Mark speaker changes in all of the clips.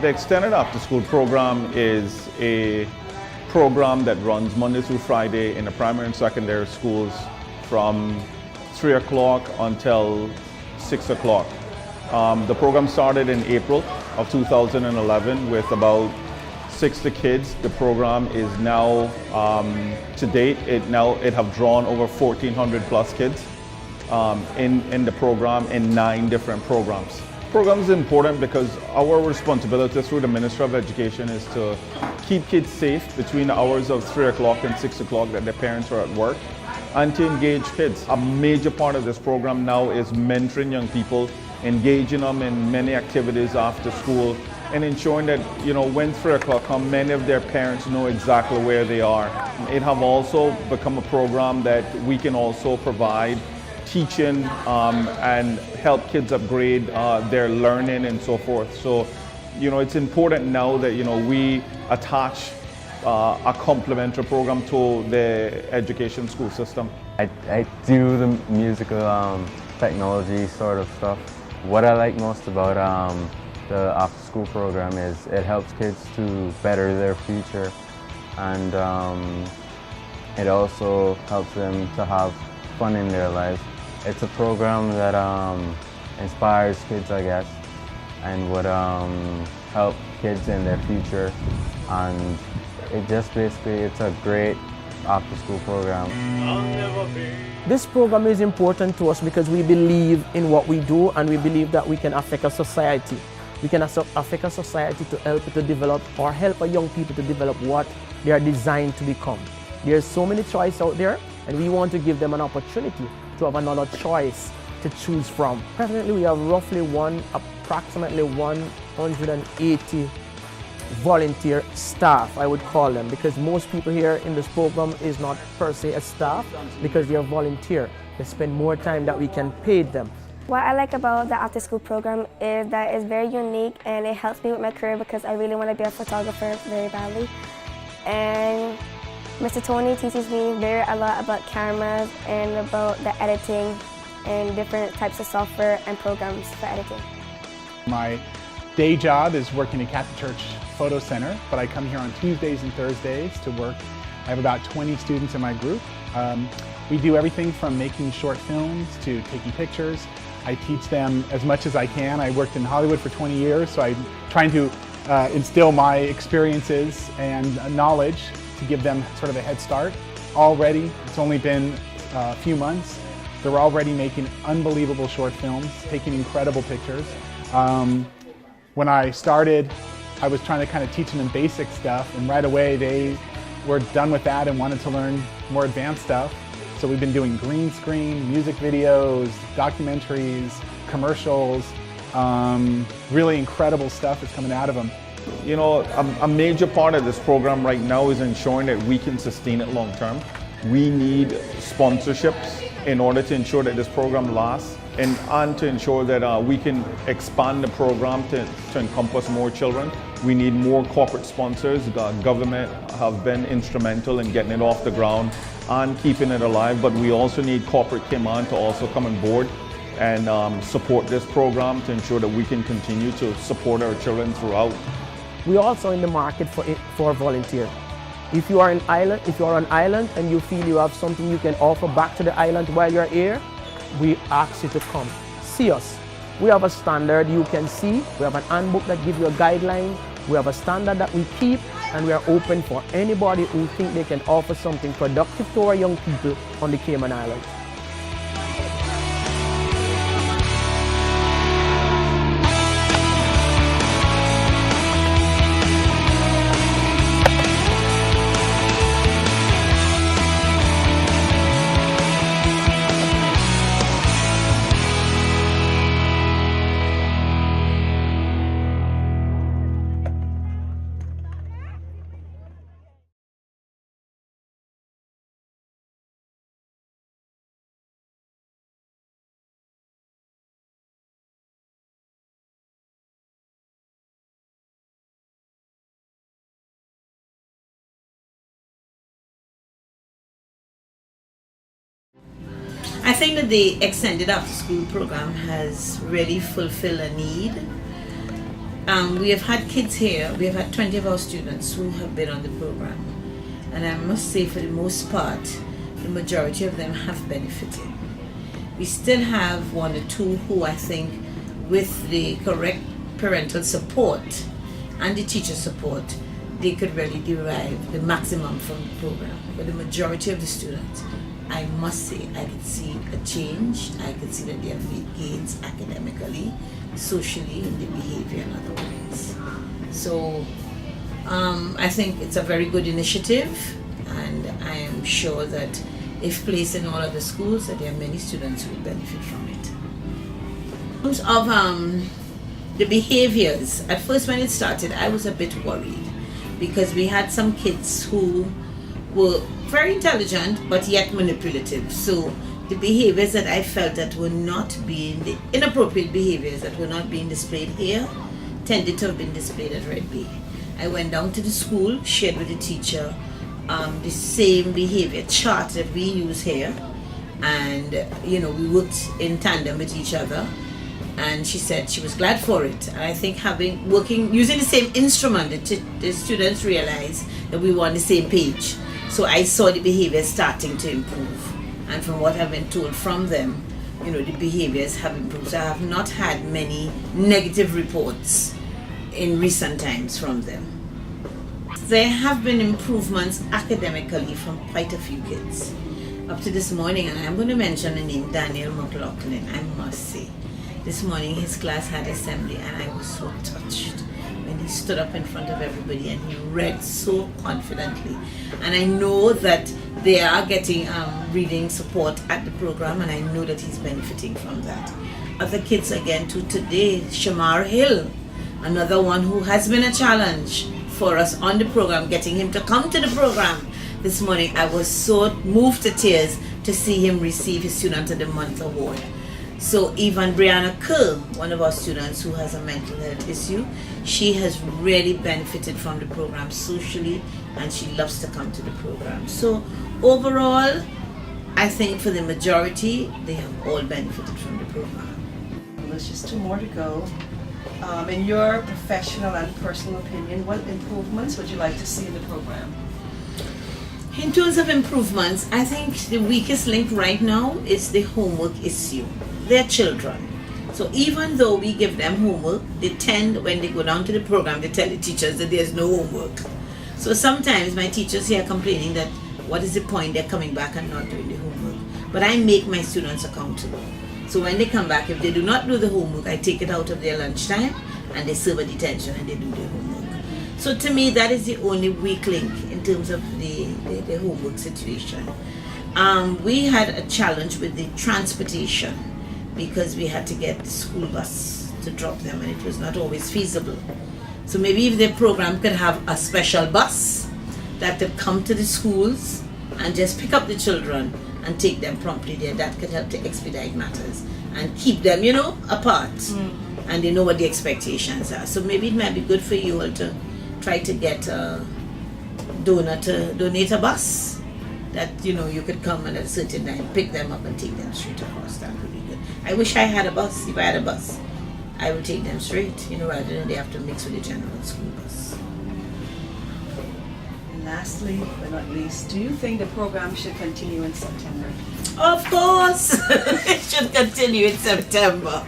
Speaker 1: The Extended After School program is a program that runs Monday through Friday in the primary and secondary schools from 3 o'clock until 6 o'clock. The program started in April of 2011 with about 60 kids. The program is now, to date, it have drawn over 1,400 plus kids in the program in 9 different programs. The program is important because our responsibility through the Ministry of Education is to keep kids safe between the hours of 3 o'clock and 6 o'clock that their parents are at work, and to engage kids. A major part of this program now is mentoring young people, engaging them in many activities after school, and ensuring that, when 3 o'clock come, many of their parents know exactly where they are. It have also become a program that we can also provide teaching and help kids upgrade their learning and so forth. So, it's important now that, we attach a complementary program to the education school system.
Speaker 2: I do the musical technology sort of stuff. What I like most about the after school program is it helps kids to better their future, and it also helps them to have fun in their lives. It's a program that inspires kids, I guess, and would help kids in their future, and it's a great after school program.
Speaker 3: This program is important to us because we believe in what we do, and we believe that we can affect a society. We can affect a society to help it to develop, or help our young people to develop what they are designed to become. There's so many choices out there, and we want to give them an opportunity to have another choice to choose from. Presently, we have approximately 180 volunteer staff, I would call them, because most people here in this program is not per se a staff, because they are volunteer. They spend more time that we can pay them.
Speaker 4: What I like about the after school program is that it's very unique, and it helps me with my career because I really want to be a photographer very badly. And Mr. Tony teaches me a lot about cameras and about the editing and different types of software and programs for editing.
Speaker 5: My day job is working at Catholic Church Photo Center, but I come here on Tuesdays and Thursdays to work. I have about 20 students in my group. We do everything from making short films to taking pictures. I teach them as much as I can. I worked in Hollywood for 20 years, so I'm trying to instill my experiences and knowledge to give them sort of a head start. Already, it's only been a few months, they're already making unbelievable short films, taking incredible pictures. When I started, I was trying to kind of teach them basic stuff, and right away they were done with that and wanted to learn more advanced stuff. So we've been doing green screen, music videos, documentaries, commercials, really incredible stuff is coming out of them.
Speaker 1: A major part of this program right now is ensuring that we can sustain it long term. We need sponsorships in order to ensure that this program lasts, and to ensure that we can expand the program to encompass more children. We need more corporate sponsors. The government have been instrumental in getting it off the ground and keeping it alive, but we also need corporate to also come on board and support this program to ensure that we can continue to support our children throughout.
Speaker 3: We're also in the market for volunteer. If you are on an island and you feel you have something you can offer back to the island while you're here, we ask you to come see us. We have a standard you can see. We have an handbook that gives you a guideline. We have a standard that we keep, and we are open for anybody who think they can offer something productive to our young people on the Cayman Islands.
Speaker 6: I think that the extended after school program has really fulfilled a need. we have had kids here, we have had 20 of our students who have been on the program. And I must say, for the most part, the majority of them have benefited. We still have one or two who I think, with the correct parental support and the teacher support, they could really derive the maximum from the program. But the majority of the students, I must say, I could see a change. I could see that they have made gains academically, socially, in their behavior and other ways. So I think it's a very good initiative, and I am sure that if placed in all of the schools, that there are many students who will benefit from it. In terms of the behaviors, at first when it started, I was a bit worried because we had some kids who were very intelligent but yet manipulative. So the behaviors that I felt that were not being, the inappropriate behaviors that were not being displayed here, tended to have been displayed at Red Bay. I went down to the school, shared with the teacher the same behavior chart that we use here, and we worked in tandem with each other, and she said she was glad for it. And I think using the same instrument, the students realized that we were on the same page. So I saw the behavior starting to improve, and from what I've been told from them, the behaviors have improved. So I have not had many negative reports in recent times from them. There have been improvements academically from quite a few kids. Up to this morning, and I'm going to mention the name Daniel McLaughlin, I must say. This morning his class had assembly, and I was so touched when he stood up in front of everybody and he read so confidently. And I know that they are getting reading support at the program, and I know that he's benefiting from that. Other kids again too today, Shamar Hill, another one who has been a challenge for us on the program, getting him to come to the program. This morning I was so moved to tears to see him receive his Student of the Month award. So even Brianna Kerr, one of our students who has a mental health issue, she has really benefited from the program socially, and she loves to come to the program. So overall, I think for the majority, they have all benefited from the program.
Speaker 7: There's just 2 more to go. In your professional and personal opinion, what improvements would you like to see in the program?
Speaker 6: In terms of improvements, I think the weakest link right now is the homework issue. They're children. So even though we give them homework, they tend, when they go down to the program, they tell the teachers that there's no homework. So sometimes my teachers here are complaining that what is the point, they're coming back and not doing the homework. But I make my students accountable. So when they come back, if they do not do the homework, I take it out of their lunchtime and they serve a detention and they do their homework. So to me, that is the only weak link in terms of the homework situation. We had a challenge with the transportation because we had to get the school bus to drop them, and it was not always feasible. So maybe if the program could have a special bus that could come to the schools and just pick up the children and take them promptly there, that could help to expedite matters and keep them, apart. And they know what the expectations are. So maybe it might be good for you all to try to get a donor to donate a bus that, you could come and at a certain time pick them up and take them straight across. That would be good. I wish I had a bus. If I had a bus, I would take them straight, rather than they have to mix with the general school bus.
Speaker 7: Lastly, but not least, do you think the program should continue in September?
Speaker 6: Of course, it should continue in September.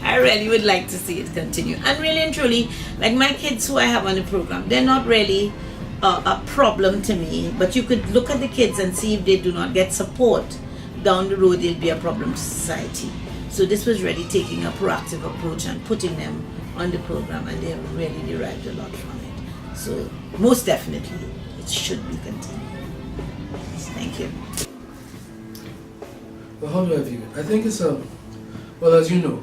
Speaker 6: I really would like to see it continue. And really and truly, like my kids who I have on the program, they're not really a problem to me, but you could look at the kids and see if they do not get support, down the road they'll be a problem to society. So this was really taking a proactive approach and putting them on the program, and they have really derived a lot from it. So most definitely, it should be continued. Thank you.
Speaker 8: Well, how do I view it? I think it's well, as you know,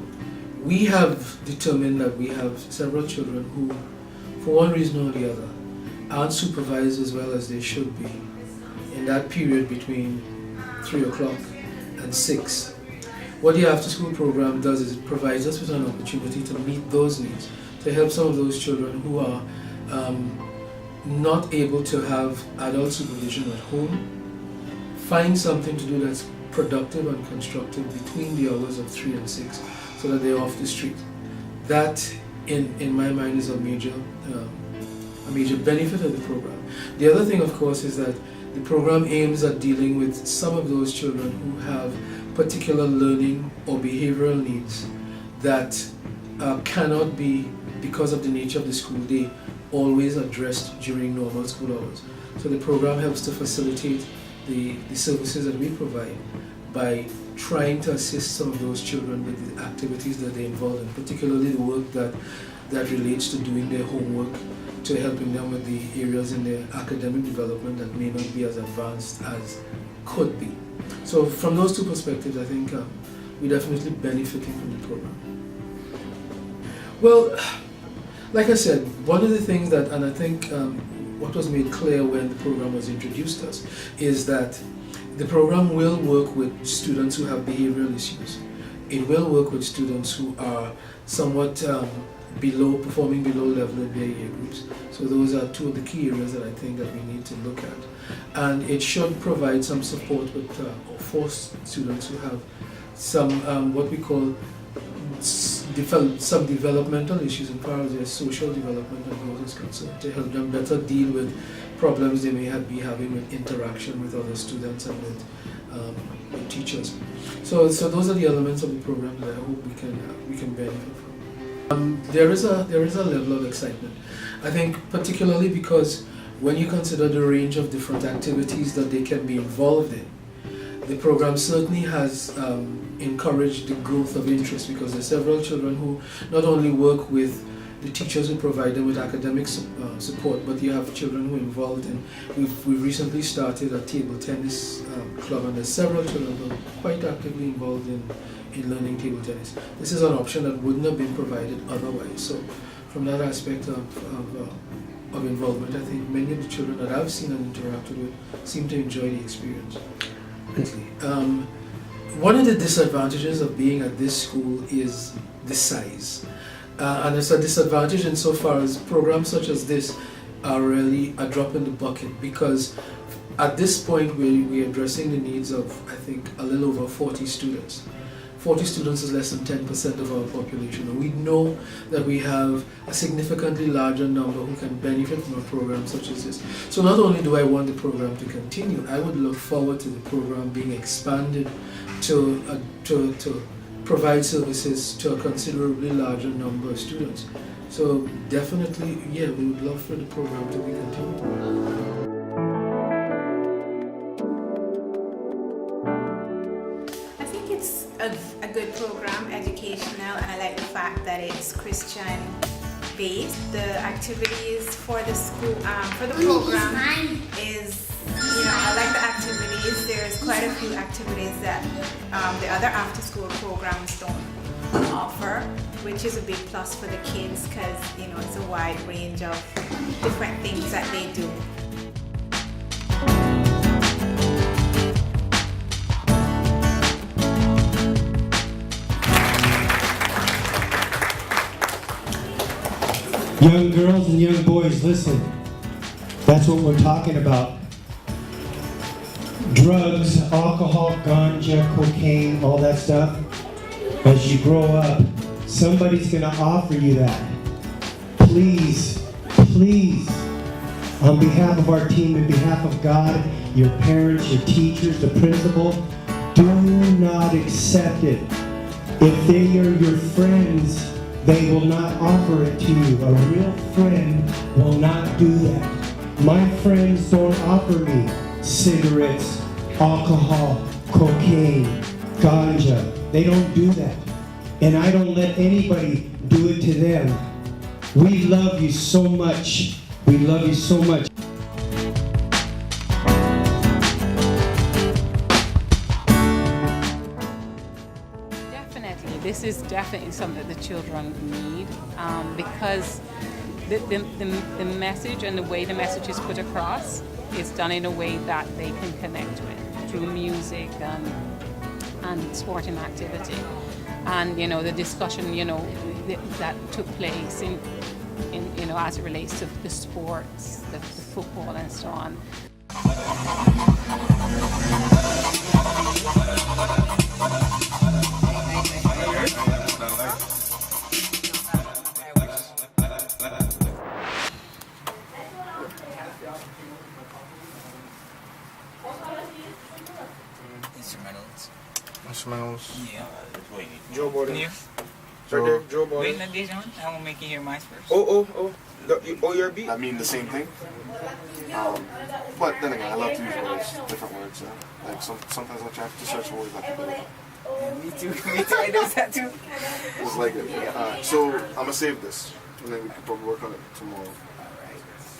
Speaker 8: we have determined that we have several children who, for one reason or the other, aren't supervised as well as they should be in that period between 3 o'clock and 6. What the after school program does is it provides us with an opportunity to meet those needs, to help some of those children who are not able to have adult supervision at home, find something to do that's productive and constructive between the hours of 3 and 6 so that they're off the street. That in my mind, is a major benefit of the program. The other thing, of course, is that the program aims at dealing with some of those children who have particular learning or behavioral needs that cannot be, because of the nature of the school day, always addressed during normal school hours. So the program helps to facilitate the services that we provide by trying to assist some of those children with the activities that they're involved in, particularly the work that relates to doing their homework, to helping them with the areas in their academic development that may not be as advanced as could be. So from those two perspectives, I think we're definitely benefiting from the program. Well, like I said, one of the things that, and I think what was made clear when the program was introduced to us, is that the program will work with students who have behavioral issues. It will work with students who are somewhat performing below level in their year groups. So those are two of the key areas that I think that we need to look at. And it should provide some support for students who have some what we call some developmental issues in far as their social development and growth is concerned, to help them better deal with problems they may be having with interaction with other students and with teachers. So those are the elements of the program that I hope we can benefit from. There is a level of excitement. I think particularly because when you consider the range of different activities that they can be involved in, the program certainly has encouraged the growth of interest, because there are several children who not only work with the teachers who provide them with academic support, but you have children who are involved in, we've recently started a table tennis club, and there's several children who are quite actively involved in learning table tennis. This is an option that wouldn't have been provided otherwise. So from that aspect of involvement, I think many of the children that I've seen and interacted with seem to enjoy the experience. One of the disadvantages of being at this school is the size. And it's a disadvantage insofar as programs such as this are really a drop in the bucket, because at this point we're addressing the needs of, I think, a little over 40 students. 40 students is less than 10% of our population, and we know that we have a significantly larger number who can benefit from a program such as this. So not only do I want the program to continue, I would look forward to the program being expanded to provide services to a considerably larger number of students. So definitely, yeah, we would love for the program to be continued.
Speaker 9: A good program, educational, and I like the fact that it's Christian based. The activities for the school, for the program is, I like the activities. There's quite a few activities that the other after school programs don't offer, which is a big plus for the kids, because it's a wide range of different things that they do.
Speaker 10: Young girls and young boys, listen. That's what we're talking about. Drugs, alcohol, ganja, cocaine, all that stuff. As you grow up, somebody's gonna offer you that. Please, please, on behalf of our team, on behalf of God, your parents, your teachers, the principal, do not accept it. If they are your friends, they will not offer it to you. A real friend will not do that. My friends don't offer me cigarettes, alcohol, cocaine, ganja. They don't do that. And I don't let anybody do it to them. We love you so much. We love you so much.
Speaker 11: This is definitely something that the children need, because the message and the way the message is put across is done in a way that they can connect with through music and sporting activity. And the discussion that took place in as it relates to the sports, the football and so on.
Speaker 12: Instrumentals.
Speaker 13: Instrumentals.
Speaker 12: Yeah.
Speaker 13: Joe Borden.
Speaker 12: Here.
Speaker 13: Right there, Joe Borden.
Speaker 12: Wait, not this one. I will make you hear mine first.
Speaker 13: Oh, your beat? I mean the same thing. But then again, I love to use words, different words. Like sometimes I try to search for words like
Speaker 12: Me too. Me too. I do that too.
Speaker 13: it's like it. So I'm gonna save this, and then we can probably work on it tomorrow.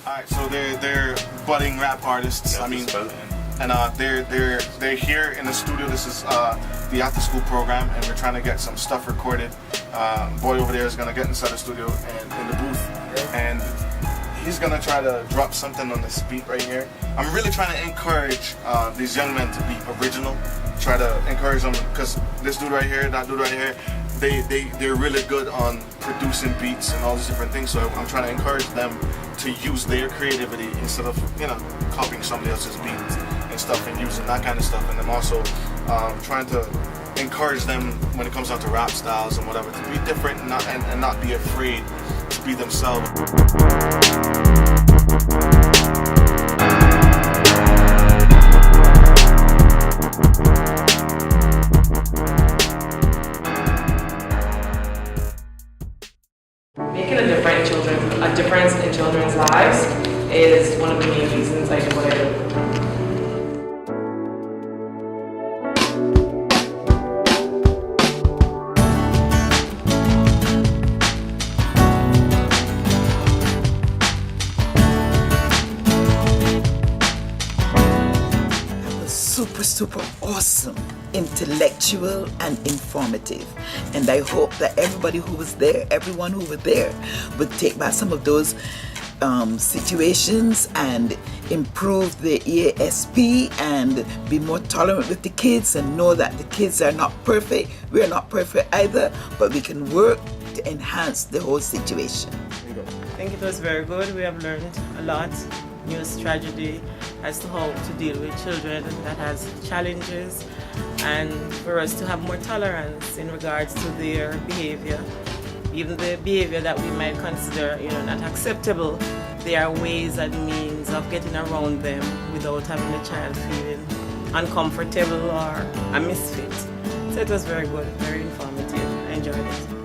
Speaker 13: Alright, so they're budding rap artists. I mean, and they're here in the studio. This is the after school program, and we're trying to get some stuff recorded. Boy over there is gonna get inside the studio and in the booth, and he's gonna try to drop something on this beat right here. I'm really trying to encourage these young men to be original. Try to encourage them, because this dude right here, that dude right here, they're really good on producing beats and all these different things. So I'm trying to encourage them to use their creativity instead of copying somebody else's beats and stuff and using that kind of stuff. And I'm also trying to encourage them when it comes down to rap styles and whatever to be different and not be afraid to be themselves.
Speaker 14: Making a difference in children's lives is one of the main reasons I do what I do.
Speaker 15: Super awesome, intellectual and informative, and I hope that everybody who was there, everyone who was there, would take back some of those situations and improve the EASP and be more tolerant with the kids and know that the kids are not perfect. We're not perfect either, but we can work to enhance the whole situation.
Speaker 16: I think it was very good. We have learned a lot, new strategy as to how to deal with children that has challenges, and for us to have more tolerance in regards to their behavior. Even the behavior that we might consider not acceptable, there are ways and means of getting around them without having the child feeling uncomfortable or a misfit. So it was very good, very informative. I enjoyed it.